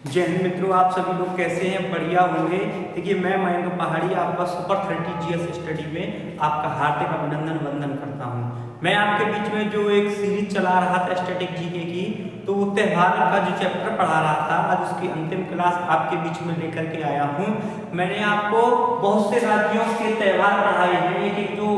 जय हिंद मित्रों, आप सभी लोग कैसे हैं? बढ़िया होंगे। देखिए, मैं मयंक पहाड़ी आपका सुपर 30 जीएस स्टडी में आपका हार्दिक अभिनंदन वंदन करता हूं। मैं आपके बीच में जो एक सीरीज चला रहा था स्टैटिक जीके की, तो वो त्यौहार का जो चैप्टर पढ़ा रहा था, आज उसकी अंतिम क्लास आपके बीच में लेकर के आया हूं। मैंने आपको बहुत से राज्यों के त्यौहार पढ़ाए हैं, एक एक जो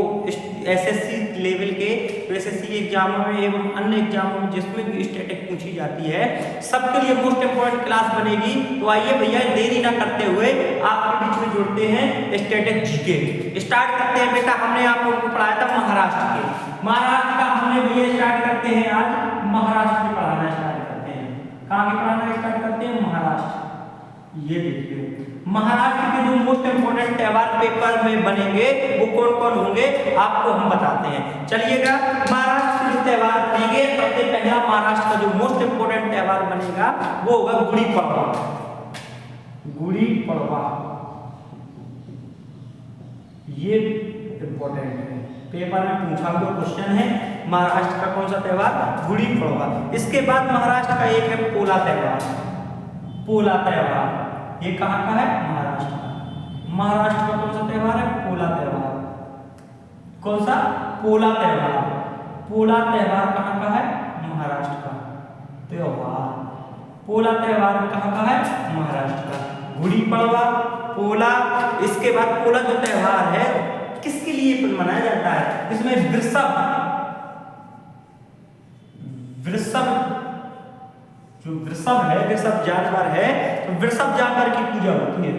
एसएससी लेवल के एसएससी एग्जामों में एवं अन्य एग्जामों में जिसमें भी स्टैटिक पूछी जाती है, सबके लिए मोस्ट इंपोर्टेंट क्लास बनेगी। तो आइए भैया, देरी ना करते हुए आपके बीच में जोड़ते हैं स्टैटिक जीके। स्टार्ट करते हैं बेटा। हमने आपको पढ़ाया था महाराष्ट्र के, महाराष्ट्र का हमने भैया स्टार्ट करते हैं आज महाराष्ट्र में पढ़ाना स्टार्ट करते हैं। कहाँ के पढ़ाना स्टार्ट करते हैं? महाराष्ट्र। ये देखिए, महाराष्ट्र के जो मोस्ट इंपोर्टेंट त्यौहार पेपर में बनेंगे वो कौन कौन होंगे आपको हम बताते हैं। चलिएगा, महाराष्ट्र के त्यौहार बनेंगे। सबसे पहला महाराष्ट्र का जो मोस्ट इंपोर्टेंट त्यौहार बनेगा वो होगा गुड़ी पड़वा। गुड़ी पड़वा ये इंपोर्टेंट है, पेपर में पूछा हुआ क्वेश्चन है। महाराष्ट्र का कौन सा त्यौहार? गुड़ी पड़वा। इसके बाद महाराष्ट्र का एक है पोला त्यौहार। पोला त्यौहार ये कहाँ का है? महाराष्ट्र का। महाराष्ट्र का कौन सा त्यौहार है? पोला त्यौहार। कौन सा? पोला त्यौहार। पोला त्यौहार कहाँ का है? महाराष्ट्र का त्यौहार। पोला त्यौहार कहाँ का है? महाराष्ट्र का। गुड़ी पड़वा, पोला। इसके बाद पोला जो त्यौहार है किसके लिए मनाया जाता है? इसमें वृषभ जो वृषभ है, वृषभ जानवर है, तो वृषभ जानवर की पूजा होती है।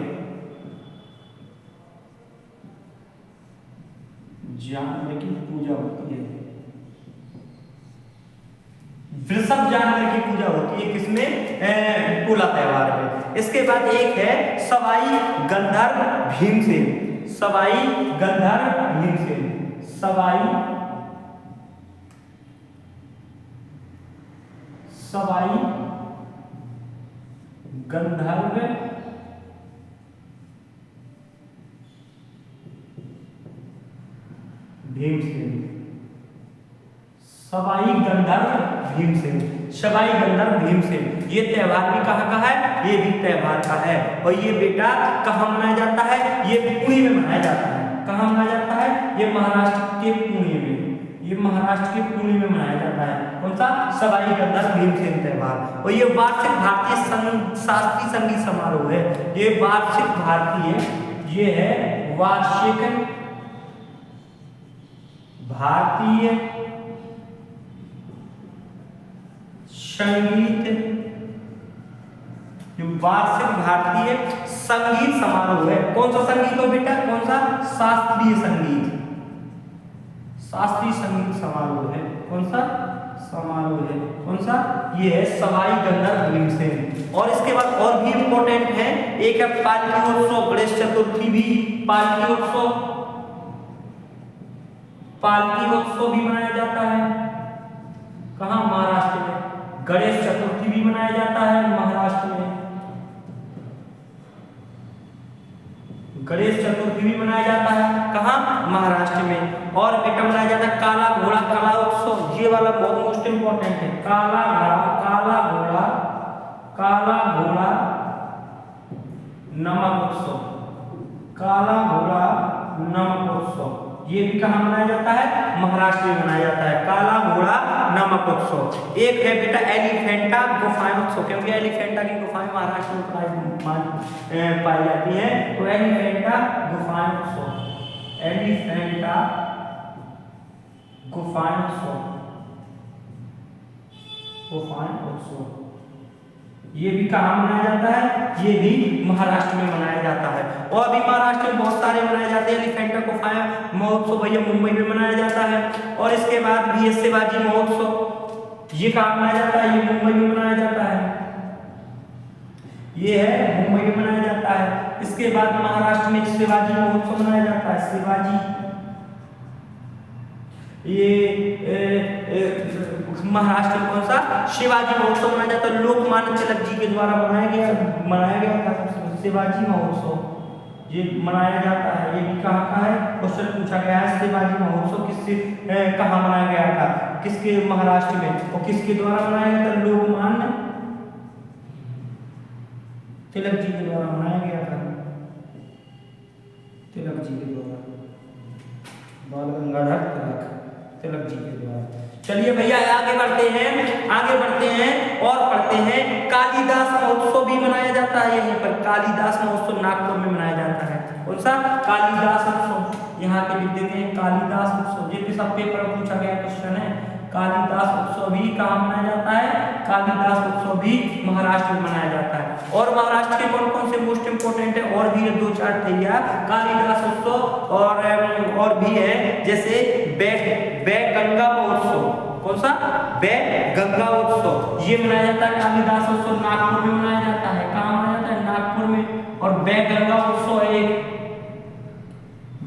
जानवर की पूजा होती है, वृषभ जानवर की पूजा होती है किसमें? पोला त्यौहार में। इसके बाद एक है सवाई गंधर्व भीमसेन। सवाई गंधर्व भीमसेन। सवाई गंधर्व भीमसेन। सवाई गंधर्व भीमसेन। सवाई गंधर्व भीमसेन ये त्यौहार भी कहाँ का है? ये भी त्यौहार का है। और ये बेटा कहाँ मनाया जाता है? ये पुणे में मनाया जाता है। कहाँ मनाया जाता है? ये महाराष्ट्र के पुणे में। ये महाराष्ट्र के पुणे में मनाया जाता है। कौन सा? सवाई गंधर्व भीमसेन त्यौहार। और ये वार्षिक भारतीय शास्त्रीय संगीत समारोह है। ये वार्षिक भारतीय, ये है वार्षिक भारतीय संगीत, जो वार्षिक भारतीय संगीत समारोह है। कौन सा संगीत हो बेटा? कौन सा? शास्त्रीय संगीत। शास्त्रीय संगीत समारोह है। कौन सा समारोह है? कौन सा? ये है सवाई गंधर्व भीमसेन। और इसके बाद और भी इंपॉर्टेंट है, एक है पालकी उत्सव। गणेश चतुर्थी भी पालकी उत्सव, पालकी उत्सव भी मनाया जाता है। कहाँ? महाराष्ट्र में। गणेश चतुर्थी भी मनाया जाता है महाराष्ट्र में। गणेश चतुर्थी भी मनाया जाता है कहाँ? महाराष्ट्र में। और बेटा मनाया जाता है काला घोड़ा कला उत्सव। ये वाला बहुत मोस्ट इंपॉर्टेंट है। काला घोड़ा नमक उत्सव। काला घोड़ा नमक उत्सव ये भी कहाँ मनाया जाता है? महाराष्ट्र में मनाया जाता है। काला घोड़ा नमक उत्सव। एक है बेटा एलिफेंटा गुफाएं उत्सव, क्योंकि एलिफेंटा की गुफाएं महाराष्ट्र में पाई जाती हैं। तो एलिफेंटा गुफाएं उत्सव, एलिफेंटा गुफाएं उत्सव, गुफाएं उत्सव ये भी कहाँ मनाया जाता है? ये भी महाराष्ट्र में मनाया जाता है। और भी महाराष्ट्र में बहुत सारे मनाए जाते हैं। एलिफेंटा गुफाएं महोत्सव भैया मुंबई में मनाया जाता है। और इसके बाद भी शिवाजी महोत्सव, ये कहाँ मनाया जाता है? ये मुंबई में मनाया जाता है। ये है मुंबई में मनाया जाता है। इसके बाद महाराष्ट्र में शिवाजी महोत्सव मनाया जाता है। शिवाजी, ये महाराष्ट्र में कौन सा? शिवाजी महोत्सव मनाया जाता है। लोकमान्य तिलक जी के द्वारा मनाया गया था शिवाजी महोत्सव। ये मनाया जाता है। ये भी कहाँ का है? क्वेश्चन पूछा गया है। शिवाजी महोत्सव किससे कहाँ मनाया गया था? किसके? महाराष्ट्र में। और किसके द्वारा मनाया गया था? लोकमान्य तिलक जी के द्वारा मनाया गया था, तिलक जी के द्वारा, बाल गंगाधर तिलक जी के द्वारा। चलिए भैया आगे बढ़ते हैं और पढ़ते हैं। कालिदास महोत्सव भी मनाया जाता है यहीं पर, कालिदास महोत्सव नागपुर में मनाया जाता है। कौन सा? कालिदास उत्सव। यहाँ के लिख देते हैं कालिदास उत्सव, ये भी सब पेपर में पूछा गया क्वेश्चन है। कालिदास उत्सव भी कहाँ मनाया जाता है? कालिदास उत्सव भी महाराष्ट्र में मनाया जाता है। और महाराष्ट्र के कौन कौन से मोस्ट इंपोर्टेंट है, और भी 2-4 भैया कालिदास उत्सव और भी है, जैसे गंगा महोत्सव। कौन सा? गंगा उत्सव, ये मनाया जाता है। कालिदास उत्सव नागपुर में मनाया जाता है। कहाँ मनाया जाता है? नागपुर में। और गंगा उत्सव है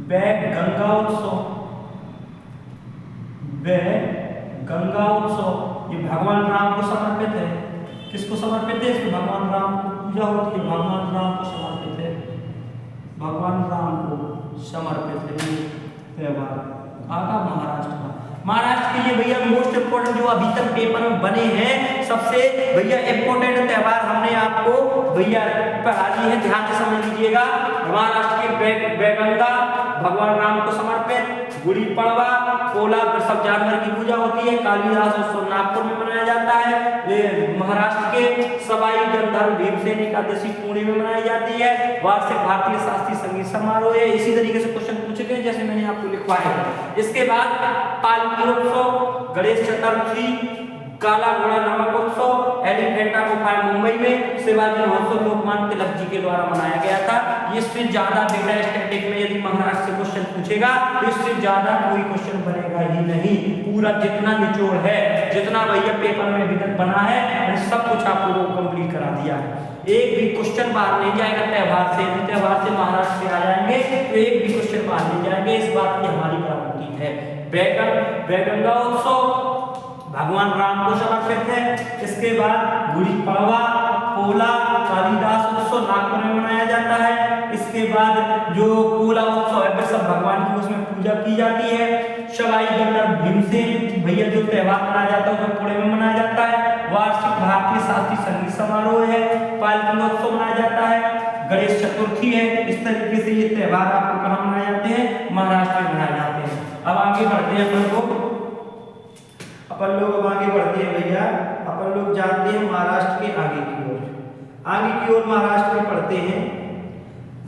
गंगा उत्सव, गंगा उत्सव, ये भगवान राम को समर्पित है। किसको समर्पित है? इसमें भगवान राम को पूजा होती है, भगवान राम को समर्पित है, भगवान राम को समर्पित है ये त्योहार। महाराष्ट्र का, महाराष्ट्र के लिए भैया मोस्ट इंपोर्टेंट जो अभी तक पेपर में बने हैं, सबसे भैया इंपोर्टेंट त्योहार हमने आपको भैया पढ़ा दी है, ध्यान से समझ लीजिएगा। महाराष्ट्र के गंगा भगवान राम को समर्पित, गुड़ी पड़वा, पोला सब जानवर की पूजा होती है। कालिदास उत्सव नागपुर में मनाया जाता है। महाराष्ट्र के सवाई गंधर्व भीमसेन एकादशी पुणे में मनाई जाती है। वार्षिक भारतीय शास्त्रीय संगीत समारोह है। इसी तरीके से क्वेश्चन पूछे गए जैसे मैंने आपको लिखवाया है। इसके बाद पालकी उत्सव, गणेश चतुर्थी, काला घोड़ा नमक उत्सव, एलिफेंटा गुफा मुंबई में, शिवाजी महोत्सव लोकमान्य तिलक जी के द्वारा मनाया गया था। इससे ज्यादा डेटा स्टैटिक में यदि महाराष्ट्र से क्वेश्चन पूछेगा तो इससे ज्यादा कोई क्वेश्चन बनेगा ही नहीं। पूरा जितना निचोड़ है, जितना भैया पेपर में अभी तक बना है, सब कुछ आप लोगों को कंप्लीट करा दिया है। एक भी क्वेश्चन बाहर नहीं जाएगा त्योहार से। त्योहार से महाराष्ट्र से आ जाएंगे तो एक भी क्वेश्चन बाहर नहीं जाएंगे, इस बात की हमारी गारंटी है। गंगा उत्सव भगवान राम को समर्पित है। इसके बाद गुड़ी पड़वा, पोला, कालिदास उत्सव नागपुर में मनाया जाता है। इसके बाद जो पोला उत्सव है सब भगवान की उसमें पूजा की जाती है। सवाई गंधर्व भीमसेन भैया जो त्योहार मनाया जाता है वो पुणे में मनाया जाता है। वार्षिक भारतीय शास्त्रीय संगीत समारोह है। पालकी उत्सव मनाया जाता है। गणेश चतुर्थी है। इस तरीके से ये त्योहार आपको कहाँ मनाए जाते हैं? महाराष्ट्र में मनाए जाते हैं। अब आगे बढ़ते हैं अपन लोग अब आगे बढ़ते हैं भैया। अपन लोग जाते हैं महाराष्ट्र के आगे की ओर, महाराष्ट्र में पढ़ते हैं।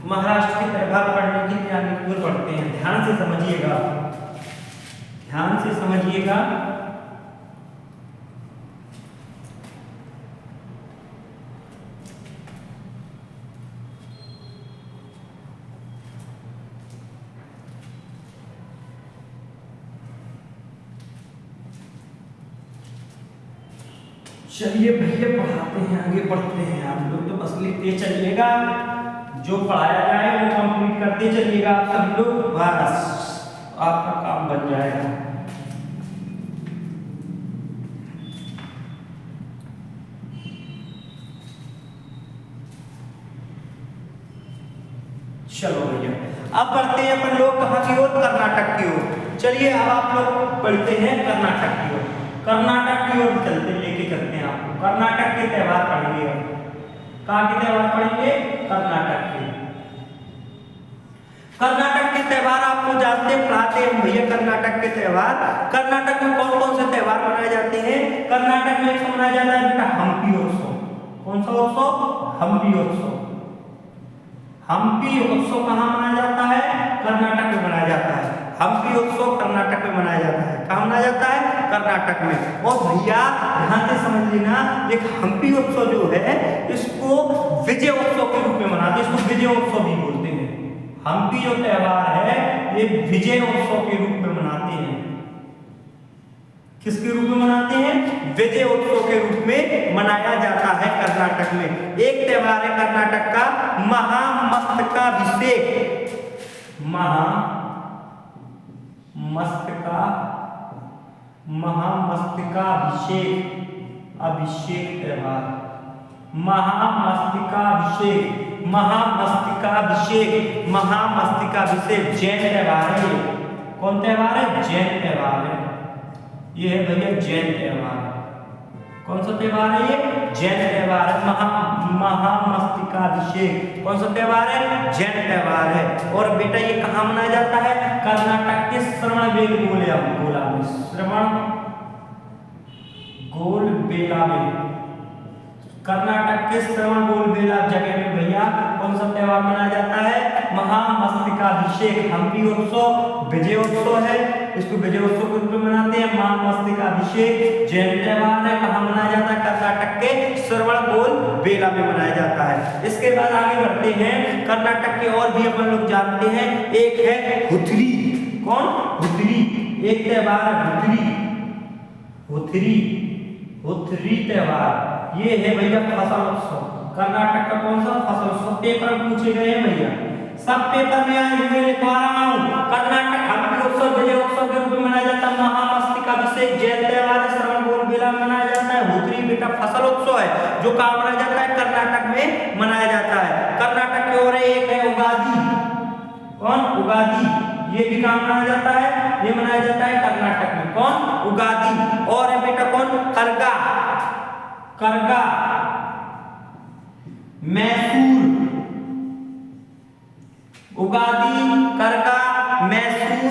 महाराष्ट्र के त्योहार पढ़ने के लिए आगे की ओर बढ़ते हैं। ध्यान से समझिएगा, ध्यान से समझिएगा। चलिए भैया पढ़ाते हैं, आगे बढ़ते हैं। आप लोग तो बस लिखते चलिएगा, जो पढ़ाया जाए वो कंप्लीट करते चलिएगा आप सब लोग, बस आपका काम बन जाएगा। चलो भैया अब बढ़ते हैं अपन लोग कहाँ की ओर? कर्नाटक की ओर। चलिए अब आप लोग बढ़ते हैं कर्नाटक की ओर। कर्नाटक की ओर चलते लेके चलते हैं आपको। कर्नाटक के त्योहार पढ़ेंगे हम। कहाँ के त्योहार पढ़ेंगे? कर्नाटक के। कर्नाटक के त्योहार आपको जानते पढ़ाते हैं भैया। कर्नाटक के त्योहार, कर्नाटक में कौन कौन से त्योहार मनाए जाते हैं? कर्नाटक में एक मनाया जाता है बेटा हम्पी उत्सव। कौन सा उत्सव? हम्पी उत्सव। हम्पी उत्सव कहाँ मनाया जाता है? कर्नाटक में मनाया जाता है। हम्पी उत्सव कर्नाटक में मनाया जाता है। कहाँ मनाया जाता है? कर्नाटक में। और भैया ध्यान से समझ लेना, एक हम्पी उत्सव जो है इसको विजय उत्सव के रूप में मनाते हैं। इसको विजय उत्सव भी बोलते हैं। हम्पी जो त्योहार है ये विजय उत्सव के रूप में मनाते हैं। किसके रूप में मनाते हैं? विजय उत्सव के रूप में मनाया जाता है कर्नाटक में। एक त्योहार है कर्नाटक का महामस्तकाभिषेक। अभिषेक त्योहार, महामस्तकाभिषेक जैन त्योहार है। कौन त्योहार है? जैन त्योहार है। ये है भैया जैन त्योहार। कौन सा त्योहार है ये? जैन त्योहार है। महामस्तकाभिषेक कौन सा त्योहार है? जैन त्योहार है। और बेटा ये कहाँ मनाया जाता है? कर्नाटक के श्रवणबेलगोला में, श्रवणबेलगोला में, कर्नाटक के श्रवणबेलगोला जगह में भैया कौन सा त्योहार मनाया जाता है? महामस्तकाभिषेक। हम्पी उत्सव विजयोत्सव है, इसको विजयोत्सव के रूप में मनाते हैं। महामस्तकाभिषेक जैन त्योहार है, कहाँ मनाया जाता है? कर्नाटक के श्रवणबेलगोला में मनाया जाता है। इसके बाद आगे बढ़ते हैं। कर्नाटक के और भी अपन लोग जानते हैं, एक है हुथरी। कौन? हुथरी। एक त्योहार है हुथरी त्योहार। ये है भैया फसल उत्सव। कर्नाटक का कौन सा? फसल उत्सव। पेपर पूछे गए हैं भैया, सब पेपर में आए हुए लिखवा रहा हूं। कर्नाटक हम्पी उत्सव विजयोत्सव के रूप में मनाया जाता है। महामस्तकाभिषेक जैन त्योहार श्रवणबेलगोला में मनाया जाता है। हुथरी बेटा फसल उत्सव है, जो कहाँ मनाया जाता है? कर्नाटक में मनाया जाता है। कर्नाटक की ओर एक है उगादी। कौन? उगादी। ये भी कहाँ मनाया जाता है? ये मनाया जाता है कर्नाटक में। कौन? उगादी। और है बेटा कौन? करगा, मैसूर। उगादी, करगा, मैसूर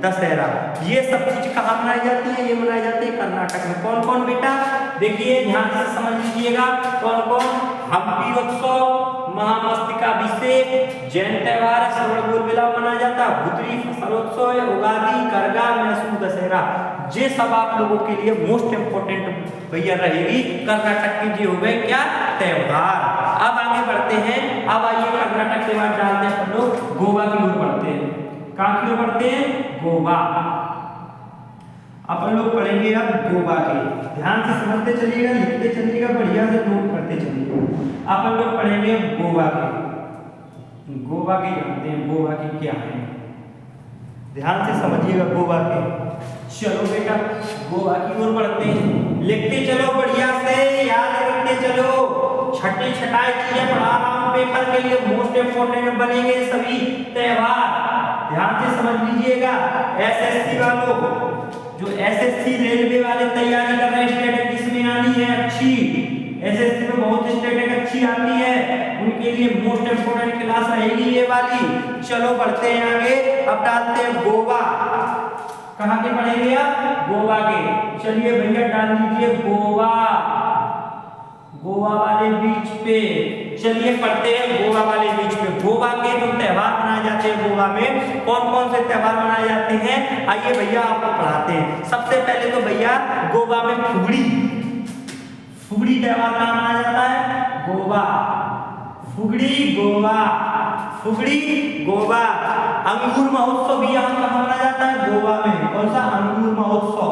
दशहरा। ये सब चीज कहाँ मनाई जाती है? ये मनाई जाती है कर्नाटक में। कौन कौन बेटा? देखिए ध्यान से समझ लीजिएगा। कौन कौन? हम्पी उत्सव, महामस्तकाभिषेक जैन त्योहार है, श्रवणबेलगोला मनाया जाता है। हुथरी फसल उत्सव है, उगादी, करगा, मैसूर दशहरा। ये सब आप लोगों के लिए मोस्ट इंपोर्टेंट भैया रहेगी। कर्नाटक के जो हो गए क्या? त्योहार। अब आगे बढ़ते हैं। अब आइए कर्नाटक के बाद डालते हैं अपन लोग गोवा की ओर बढ़ते हैं। कहाँ की ओर बढ़ते हैं? गोवा। अपन लोग पढ़ेंगे अब गोवा के। ध्यान से समझते चलिएगा, लिखते चलिएगा, बढ़िया से नोट करते चलिएगा। अपन लोग पढ़ेंगे गोवा के। गोवा के जानते हैं, गोवा के क्या है? ध्यान से समझिएगा गोवा के। चलो बेटा गोवा की ओर बढ़ते हैं, लिखते चलो बढ़िया से, याद रखते चलो। छठी छटाई चीजें पढ़ा रहा हूं पेपर के लिए, मोस्ट इंपोर्टेंट बनेंगे सभी त्योहार। ध्यान से समझ लीजिएगा। एसएससी वालों, जो एसएससी रेलवे वाले तैयारी कर रहे हैं, स्टेटिक जिसमें आनी है अच्छी, एसएससी में बहुत स्टेटिक अच्छी आती है, उनके लिए मोस्ट इंपोर्टेंट क्लास रहेगी ये वाली। चलो बढ़ते हैं आगे। अब डालते हैं गोवा। कहाँ के पढ़ेंगे आप? गोवा के। चलिए भैया डाल दीजिए गोवा, गोवा वाले बीच पे। चलिए पढ़ते हैं गोवा वाले बीच पे। गोवा के जो त्योहार मनाए जाते हैं गोवा में, कौन कौन से त्योहार मनाए जाते हैं? आइए भैया आपको पढ़ाते हैं। सबसे पहले तो भैया गोवा में फुगड़ी त्योहार कहाँ मनाया जाता है? गोवा। फुगड़ी गोवा। अंगूर महोत्सव भी यहाँ कहाँ मनाया जाता है? गोवा में। कौन सा? अंगूर महोत्सव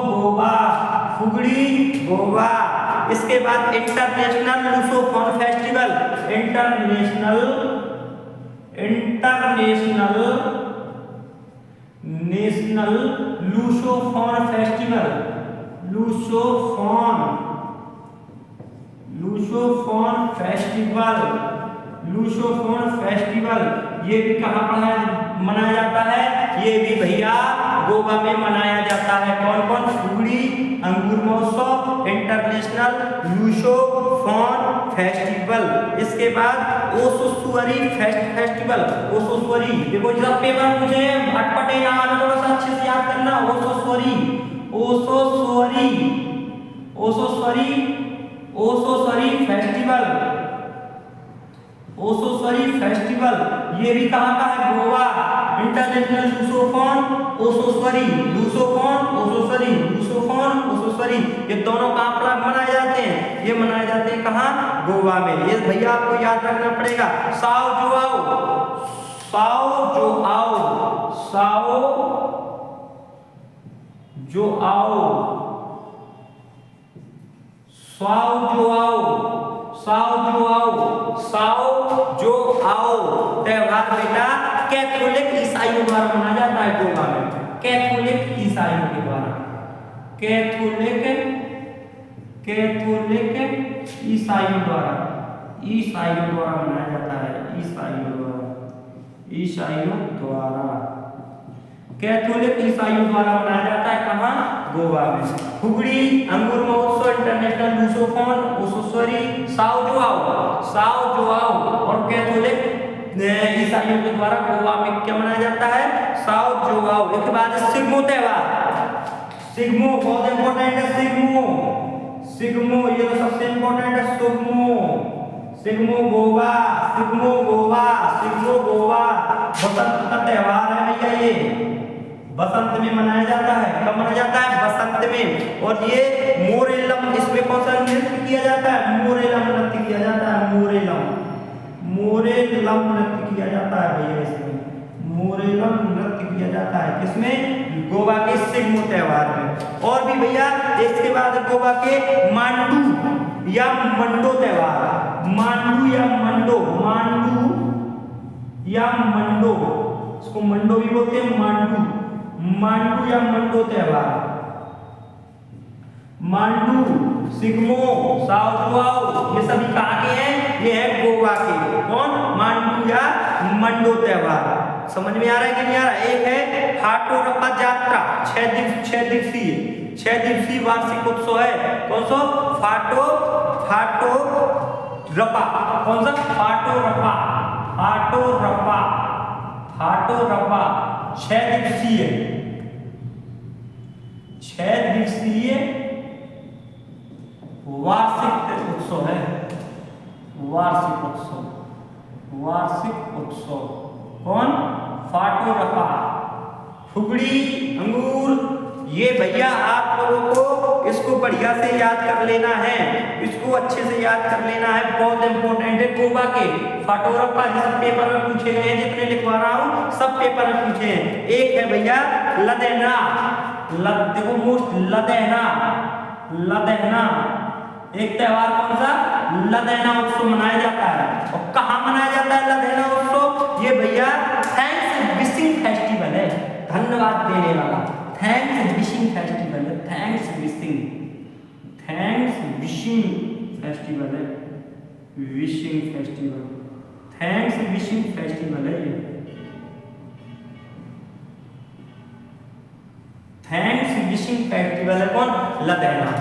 गोवा। फुगड़ी गोवा। इसके बाद international Lusophone festival. International Lusophone festival. Lusophone festival ये भी कहाँ मनाया जाता है? ये भी भैया गोवा में मनाया जाता है। कौन कौन? फुगड़ी, अंगूर महोत्सव, इंटरनेशनल लूसोफोन फेस्टिवल। इसके बाद ओसोसुअरी फेस्टिवल। ओसोसुअरी देखो जब पेपर मुझे अटपटे ना आए, थोड़ा सा अच्छे से याद करना। ओसोसुअरी फेस्टिवल ये भी कहाँ का है? गोवा। इंटरनेशनल लूसोफोन ओसोसुअरी ये दोनों कहाँ पर मनाए जाते हैं? ये मनाए जाते हैं कहाँ? गोवा में। ये भैया आपको याद रखना पड़ेगा। साओ जो आओ त्योहार बेटा कैथोलिक ईसाइयों द्वारा मनाया जाता है गोवा में। कैथोलिक ईसाइयों के द्वारा। कैथोलिक कैथोलिक ईसाइयों द्वारा मनाया जाता है। ईसाइयों द्वारा कैथोलिक ईसाइयों द्वारा मनाया जाता है। कहाँ? गोवा में। फुगड़ी अंगूर महोत्सव इंटरनेशनल लूसोफोन ओसोसोरी साओ जोआओ और कैथोलिक ईसाइयों के द्वारा गोवा में क्या मनाया जाता है? Sao Joao. इसके बाद सिग्मो त्योहार। सिग्मो बहुत इंपॉर्टेंट है। सिग्मो ये तो सबसे इंपॉर्टेंट है। सिग्मो गोवा बसंत का त्योहार है भैया। ये बसंत में मनाया जाता है। कब मनाया जाता है? बसंत में। और ये मोरेलम, इसमें कौन सा नृत्य किया जाता है? मोरेलम नृत्य किया जाता है। मोरेलम नृत्य किया जाता है भैया। इसमें मोरेलम नृत्य किया जाता है। किसमें? गोवा के सिग्मो त्योहार में। और भी भैया इसके बाद गोवा के मांडू या मंडो त्योहार। इसको मंडो भी बोलते हैं। मांडू या मंडो त्योहार। मांडू, सिग्मो, साओ जोआओ ये सभी कहाँ के हैं? ये है गोवा के। कौन? मांडू या मंडो त्योहार। समझ में आ रहा है कि नहीं आ रहा? एक है फाटोरप्पा यात्रा 6 दिवसीय वार्षिक उत्सव है। कौन सा? फाटोरप्पा। कौन सा? फाटोरप्पा 6 दिवसीय वार्षिक उत्सव है। वार्षिक उत्सव कौन? फाटोरप्पा। फुगड़ी अंगूर ये भैया आप लोगों को इसको बढ़िया से याद कर लेना है। इसको अच्छे से याद कर लेना है। बहुत इंपॉर्टेंट है। गोवा के फाटोरप्पा जिस पेपर में पूछे गए हैं, जितने लिखवा रहा हूँ सब पेपर में पूछे हैं। एक है भैया लदेहना। देखो मोस्ट लदेहना एक त्योहार कौन सा? लदेहना उत्सव मनाया जाता है। और कहाँ मनाया जाता है लदेहना उत्सव? ये भैया थैंक्स विशिंग फेस्टिवल है। धन्यवाद देने वाला थैंक्स विशिंग फेस्टिवल है। थैंक्स विशिंग फेस्टिवल है। थैंक्स विशिंग फेस्टिवल है। थैंक्स विशिंग फेस्टिवल है। कौन? लदेहना।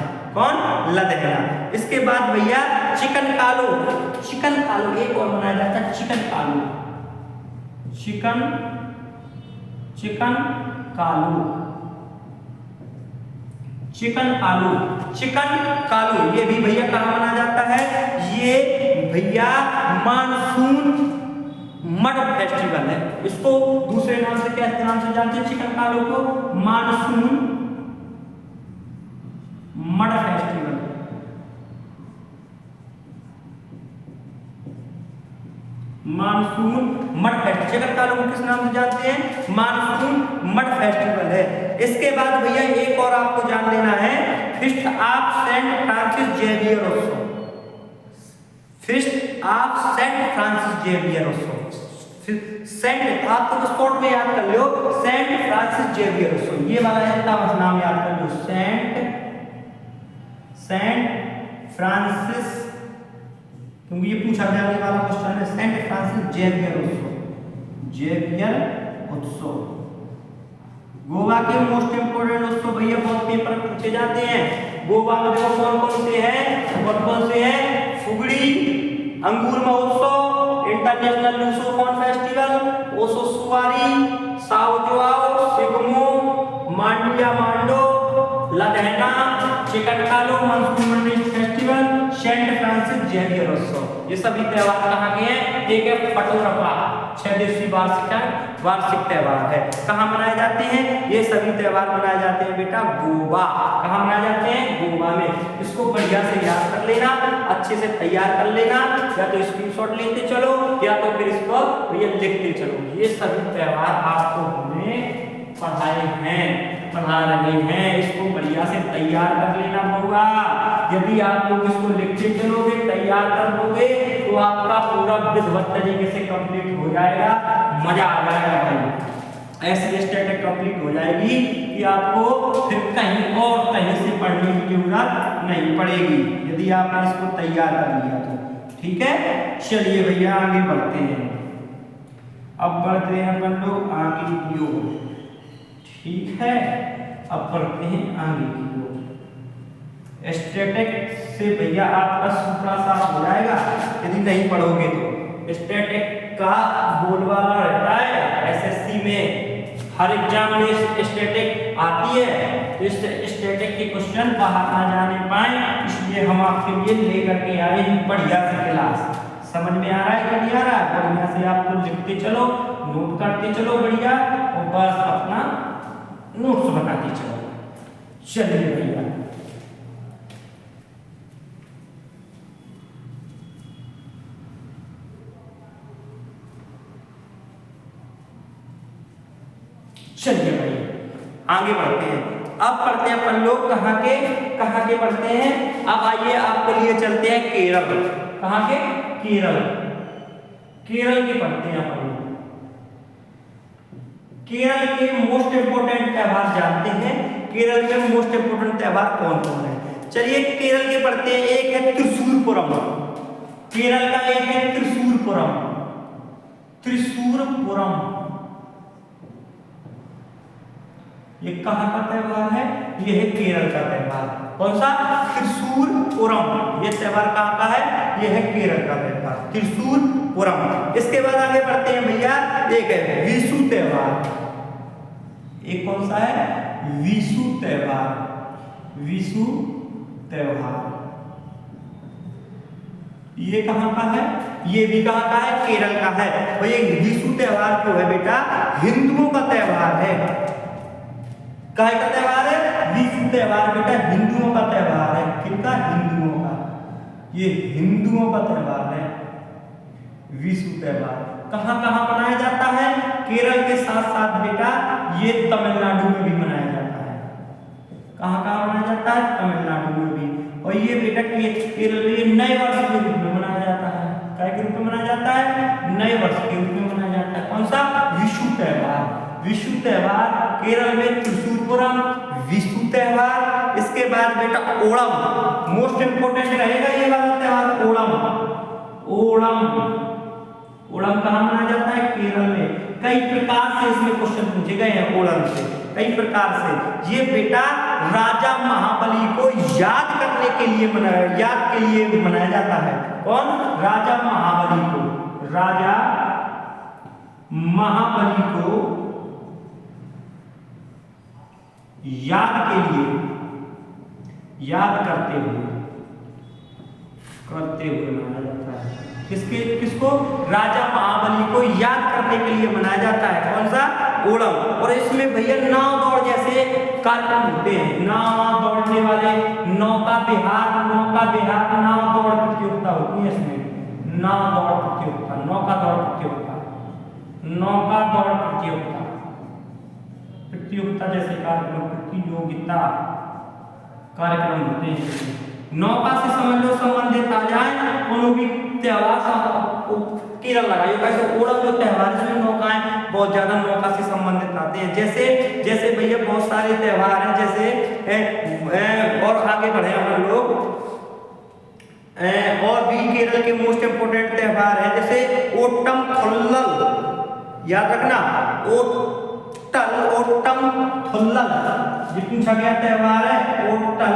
इसके बाद भैया चिकन कालो एक और मनाया जाता है। चिकन कालो ये भी भैया कहाँ मनाया जाता है? ये भैया मानसून मड फेस्टिवल है। इसको दूसरे नाम से क्या नाम से जानते हैं? चिकन कालो को मानसून मड फेस्टिवल। चिकन कालो को किस नाम से जानते हैं? मानसून मड फेस्टिवल है। इसके बाद भैया एक और आपको जान लेना है। Feast of Saint Francis Xavier उत्सव। सेंट आपको तो शॉर्ट में याद कर लो। सेंट फ्रांसिस जेवियर उत्सव ये वाला है। बस नाम याद कर लो। सेंट फ्रांसिस, क्योंकि ये पूछा जाने वाला क्वेश्चन है। सेंट फ्रांसिस जेवियर उत्सव गोवा के मोस्ट इंपोर्टेंट उत्सव भैया बहुत पेपर पूछे जाते हैं। गोवा में देखो कौन कौन से हैं? फुगड़ी अंगूर महोत्सव इंटरनेशनल लूसोफोन फेस्टिवल ओसोसुवारी साओ जोआओ सिग्मो मांडू या मांडो लदेहना चिकन कालो monsoon Mandi festival saint Francis Xavier उत्सव। ये सभी त्योहार कहाँ के हैं? एक है फाटोरप्पा 6 दिवसीय वार्षिक त्योहार है। कहाँ मनाए जाते हैं? ये सभी त्योहार मनाए जाते हैं बेटा गोवा। कहाँ मनाए जाते हैं? गोवा में। इसको बढ़िया से याद कर लेना, अच्छे से तैयार कर लेना। या तो स्क्रीनशॉट लेते चलो या तो फिर इसको ये लिखते चलो। ये सभी त्योहार आपको हमने पढ़ा रहे हैं। इसको बढ़िया से तैयार कर लेना होगा। यदि आप लोग इसको लिखते चलोगे, तैयार कर लोगे तो आपका पूरा विधिवत तरीके से कंप्लीट हो जाएगा। मजा आ जाएगा भाई। ऐसी स्टैटिक कंप्लीट हो जाएगी कि आपको फिर कहीं से पढ़ने की जरूरत नहीं पड़ेगी, यदि आपने इसको तैयार कर लिया तो। ठीक है, चलिए भैया आगे बढ़ते हैं। अब बढ़ते हैं अपन लोग आगे की ओर। ठीक है, अब बढ़ते हैं आगे की ओर। स्टैटिक से भैया आपका सुपड़ा साफ हो जाएगा यदि नहीं पढ़ोगे तो। स्टैटिक का बोलबाला रहता है एसएससी में, हर एग्जाम में स्टैटिक आती है, तो इस स्टैटिक के क्वेश्चन बाहर ना जाने पाए इसलिए हम आपके लिए लेकर के आए हैं बढ़िया सी क्लास। समझ में आ रहा है कि नहीं आ रहा है? बढ़िया से आपको लिखते चलो, नोट करते चलो बढ़िया, और बस अपना नोट्स बनाते चलो। चलिए भैया चलिए भाई आगे बढ़ते हैं। अब पढ़ते हैं अपन लोग कहाँ के पढ़ते हैं। अब आइए आपके लिए चलते हैं केरल। कहाँ के? केरल के पढ़ते हैं अपन लोग। केरल के मोस्ट इंपोर्टेंट त्योहार जानते हैं। केरल के मोस्ट इंपोर्टेंट त्योहार कौन कौन है? चलिए केरल के पढ़ते हैं। एक है त्रिशूरपुरम, केरल का एक है त्रिशूरपुरम। ये कहाँ का त्योहार है? ये है केरल का त्योहार। कौन सा? त्रिशूरपुरम। ये त्योहार कहाँ का है? ये है केरल का त्योहार, त्रिशूरपुरम। इसके बाद आगे बढ़ते हैं भैया। एक है विशु त्योहार। एक कौन सा है? विशु त्योहार। विशु त्योहार ये कहाँ का है? ये भी कहाँ का है? केरल का है। और ये विशु त्योहार जो है बेटा हिंदुओं का त्योहार है। काय का त्योहार है? विशु त्योहार बेटा हिंदुओं का त्योहार है। किनका? हिंदुओं का। ये हिंदुओं का त्योहार है विशु त्योहार। कहाँ कहाँ मनाया जाता है? केरल के साथ साथ बेटा ये तमिलनाडु में भी मनाया जाता है। कहाँ कहाँ मनाया जाता है? तमिलनाडु में भी। और ये बेटा केरल में नए वर्ष के रूप में मनाया जाता है। काय के रूप में मनाया जाता है? नए वर्ष के रूप में मनाया जाता है। कौन सा? विशु त्योहार। विशु त्योहार केरल में त्रिशूरपुरम विशु त्योहार। इसके बाद बेटा ओणम, मोस्ट इंपोर्टेंट रहेगा ये वाला त्योहार ओणम। ओणम कहाँ मनाया जाता है? केरल में। कई प्रकार से इसमें क्वेश्चन पूछे गए हैं ओणम से, कई प्रकार से। ये बेटा राजा महाबली को याद करने के लिए मनाया जाता है। कौन? राजा महाबली को। राजा महाबली को याद करते हुए मनाया जाता है। किसको? राजा महाबली को याद करने के लिए मनाया जाता है। कौन सा? ओणम। और इसमें भैया नाव दौड़ जैसे कार्यक्रम होते हैं। नाव दौड़ने वाले, नौका विहार नाव दौड़ प्रतियोगिता होती है इसमें। नाव दौड़ प्रतियोगिता, नौका दौड़ प्रतियोगिता जैसे कार्यक्रम होते हैं। नौका से समझ लो संबंधित आ जाए कोनो भी त्योहार केरल लगाइए। कैसे? ओणम जो त्योहार है इसमें नौकाएं बहुत ज्यादा नौका से संबंधित आते हैं। जैसे भैया बहुत सारे त्योहार हैं, जैसे और आगे बढ़े हम लोग। और भी केरल के मोस्ट इंपोर्टेंट त्योहार है, जैसे ओटम थुल्लल। याद रखना, ओटम थुल्लल ये पूछा गया त्योहार है। ओटल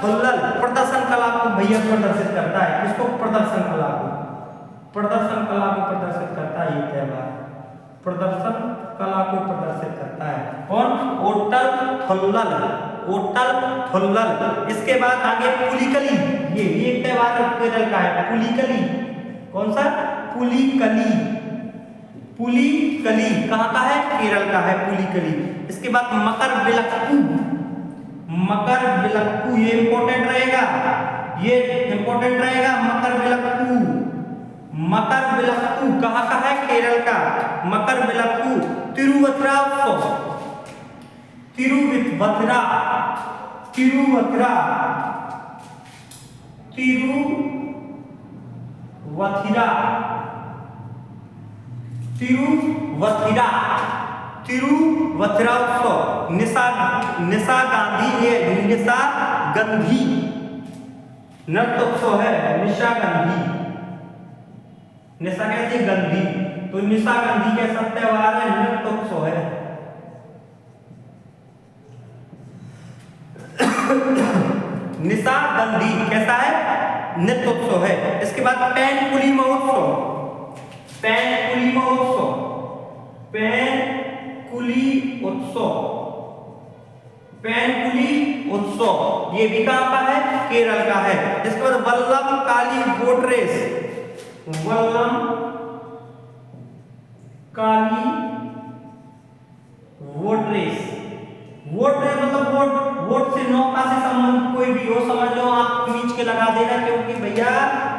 थुल्लल प्रदर्शन कला को भैया प्रदर्शित करता है। किसको? प्रदर्शन कला को प्रदर्शित करता है ये त्योहार। प्रदर्शन कला को प्रदर्शित करता है। कौन? ओटल थुल्लल। इसके बाद आगे पुलिकली। ये भी एक त्योहार केरल का है। पुलिकली। कौन सा? पुलिकली कहाँ का है? केरल का है पुलिकली। इसके बाद मकर विलक्कू ये इंपोर्टेंट रहेगा। मकर विलक्कू कहाँ का है? केरल का। मकर विलक्कू। तिरुवथिरा, तिरुवथिरा, तिरुवथिरा, तिरुवथिरा, तिरुवथिरा उत्सव। निशा गांधी, ये निशा गांधी नृत्योत्सव है। निशा गांधी, निशा कैसी गांधी, तो निशा गांधी कैसा त्योहार है, नृत्योत्सव है। निशा गांधी कैसा है, नृत्योत्सव है। इसके बाद पैनकुली महोत्सव, पैनकुली महोत्सव, पैनकुली उत्सव, पैनकुली उत्सव, ये भी कहां का है, केरल का है। इसके बाद वल्लम काली बोट रेस, वल्लम काली बोट रेस, वोट मतलब वोट से नौका से संबंधित कोई भी हो, समझ लो आप खींच के लगा देना, क्योंकि भैया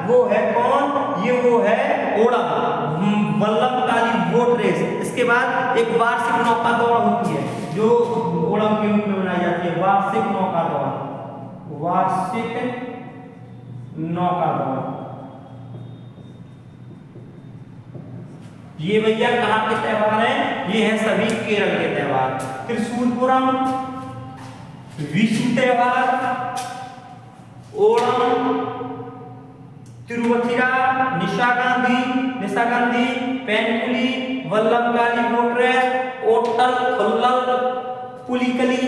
वो है कौन, ये वो है ओणम, वल्लभ काली बोट रेस। इसके बाद एक वार्षिक नौका दौड़ होती है जो ओणम के रूप में मनाई जाती है, वार्षिक नौका दौड़, वार्षिक नौका दौड़। ये भैया कहाँ के त्योहार हैं, ये है सभी केरल के त्योहार। त्रिशूलपुरम, विशु त्योहार, ओणम, तिरुवथिरा, निशा गांधी, पैनकुली, वल्लभ काली बोट रेस, ओट्टल, थुल्लल, पुलिकली,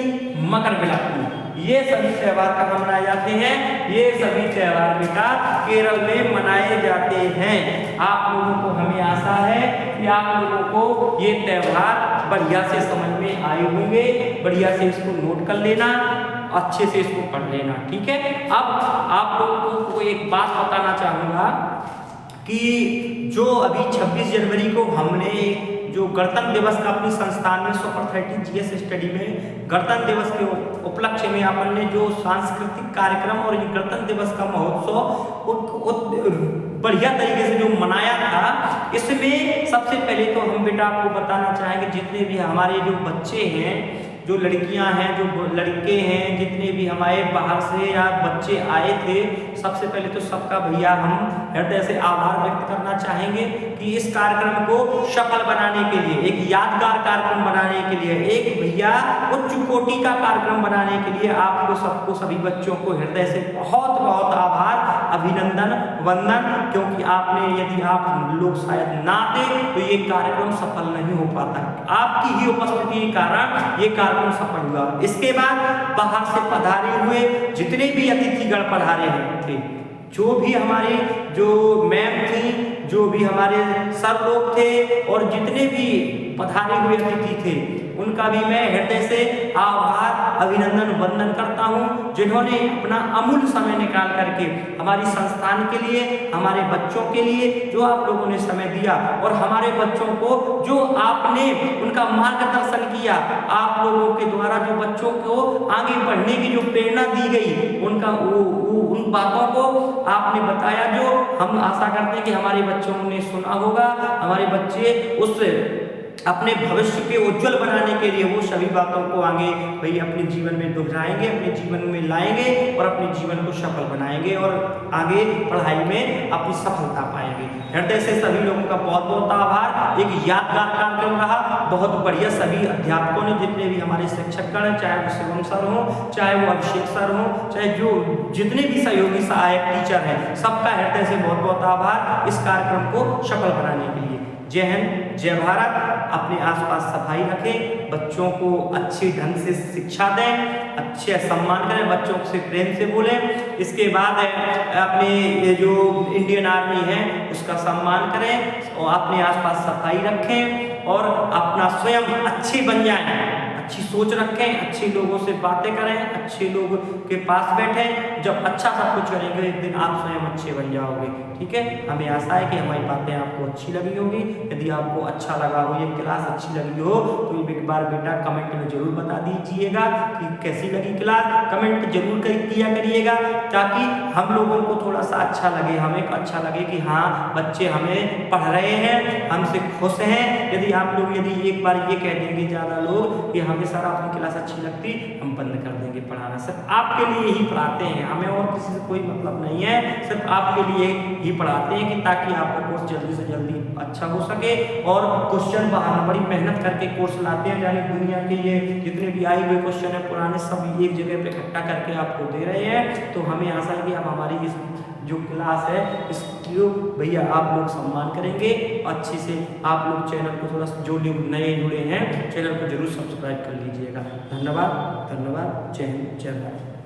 मकरविलक्कू, ये सभी त्योहार कहाँ मनाए जाते हैं, ये सभी त्योहार बेटा केरल में मनाए जाते हैं। आप लोगों को हमें आशा है कि आप लोगों को ये त्योहार बढ़िया से समझ में आए होंगे, बढ़िया से इसको नोट कर लेना, अच्छे से इसको पढ़ लेना, ठीक है। अब आप लोगों को एक बात बताना चाहूँगा कि जो अभी 26 जनवरी को हमने जो गणतंत्र दिवस का अपनी संस्थान में सुपर 30 GS स्टडी में गणतंत्र दिवस के उपलक्ष्य में अपन ने जो सांस्कृतिक कार्यक्रम और ये गणतंत्र दिवस का महोत्सव बढ़िया तरीके से जो मनाया था, इसमें सबसे पहले तो हम बेटा आपको बताना चाहेंगे जितने भी हमारे जो बच्चे हैं, जो लड़कियां हैं, जो लड़के हैं, जितने भी हमारे बाहर से या बच्चे आए थे, सबसे पहले तो सबका भैया हम हृदय से आभार व्यक्त करना चाहेंगे कि इस कार्यक्रम को सफल बनाने के लिए, एक यादगार कार्यक्रम बनाने के लिए, एक भैया उच्च कोटि का कार्यक्रम बनाने के लिए आपको सबको, सभी बच्चों को हृदय से बहुत बहुत आभार, अभिनंदन, वंदन, क्योंकि आपने, यदि आप लोग शायद ना आते तो ये कार्यक्रम सफल नहीं हो पाता। आपकी ही उपस्थिति के कारण ये कार्यक्रम सफल हुआ। इसके बाद बाहर से पधारे हुए जितने भी अतिथिगण पधारे थे, जो भी हमारे जो मैम थी, जो भी हमारे सर लोग थे और जितने भी पधारे हुए अतिथि थे, उनका भी मैं हृदय से आभार, अभिनंदन, वंदन करता हूं, जिन्होंने अपना अमूल्य समय निकाल करके हमारी संस्थान के लिए, हमारे बच्चों के लिए जो आप लोगों ने समय दिया और हमारे बच्चों को जो आपने उनका मार्गदर्शन किया, आप लोगों के द्वारा जो बच्चों को आगे बढ़ने की जो प्रेरणा दी गई, उनका उन बातों को आपने बताया, जो हम आशा करते हैं कि हमारे बच्चों ने सुना होगा, हमारे बच्चे उस अपने भविष्य के उज्जवल बनाने के लिए वो सभी बातों को आगे भाई अपने जीवन में दोहराएंगे, अपने जीवन में लाएंगे और अपने जीवन को सफल बनाएंगे और आगे पढ़ाई में अपनी सफलता पाएंगे। हृदय से सभी लोगों का बहुत बहुत आभार। एक यादगार कार्यक्रम रहा, बहुत बढ़िया। सभी अध्यापकों ने, जितने भी हमारे शिक्षकगण हैं, चाहे वो शिवम सर हो, चाहे वो अभिषेक सर हो, चाहे जो जितने भी सहयोगी सहायक टीचर हैं, सबका हृदय से बहुत बहुत आभार इस कार्यक्रम को सफल बनाने के लिए। जय हिंद, जय भारत। अपने आसपास सफाई रखें, बच्चों को अच्छे ढंग से शिक्षा दें, अच्छे सम्मान करें, बच्चों से प्रेम से बोलें। इसके बाद अपने ये जो इंडियन आर्मी है उसका सम्मान करें और अपने आसपास सफाई रखें और अपना स्वयं अच्छे बन जाएं, अच्छी सोच रखें, अच्छे लोगों से बातें करें, अच्छे लोगों के पास बैठें, जब अच्छा सब कुछ करेंगे एक दिन आप स्वयं अच्छे बन जाओगे। ठीक है, हमें आशा है कि हमारी बातें आपको अच्छी लगी होगी। यदि आपको अच्छा लगा हो, ये क्लास अच्छी लगी हो, तो एक बार बेटा कमेंट में जरूर बता दीजिएगा कि कैसी लगी क्लास। कमेंट जरूर किया करिएगा ताकि हम लोगों को थोड़ा सा अच्छा लगे, हमें अच्छा लगे कि हाँ बच्चे हमें पढ़ रहे हैं, हमसे खुश हैं। यदि एक बार ये कह देंगे ज़्यादा लोग कि हमें सर आपकी क्लास अच्छी लगती, हम बंद कर देंगे पढ़ाना। सिर्फ आपके लिए ही पढ़ाते हैं, हमें और किसी से कोई मतलब नहीं है, सिर्फ आपके लिए ही पढ़ाते हैं कि ताकि आपका कोर्स जल्दी से जल्दी अच्छा हो सके। और क्वेश्चन बाहर बड़ी मेहनत करके कोर्स लाते हैं, यानी दुनिया के ये जितने भी आए हुए क्वेश्चन है पुराने सब एक जगह पे इकट्ठा करके आपको दे रहे हैं। तो हमें आशा है कि आप हमारी इस जो क्लास है इसको भैया आप लोग सम्मान करेंगे। अच्छे से आप लोग चैनल को थोड़ा जो लोग नए जुड़े हैं चैनल को जरूर सब्सक्राइब कर लीजिएगा। धन्यवाद, धन्यवाद। जय हिंद, जय भारत।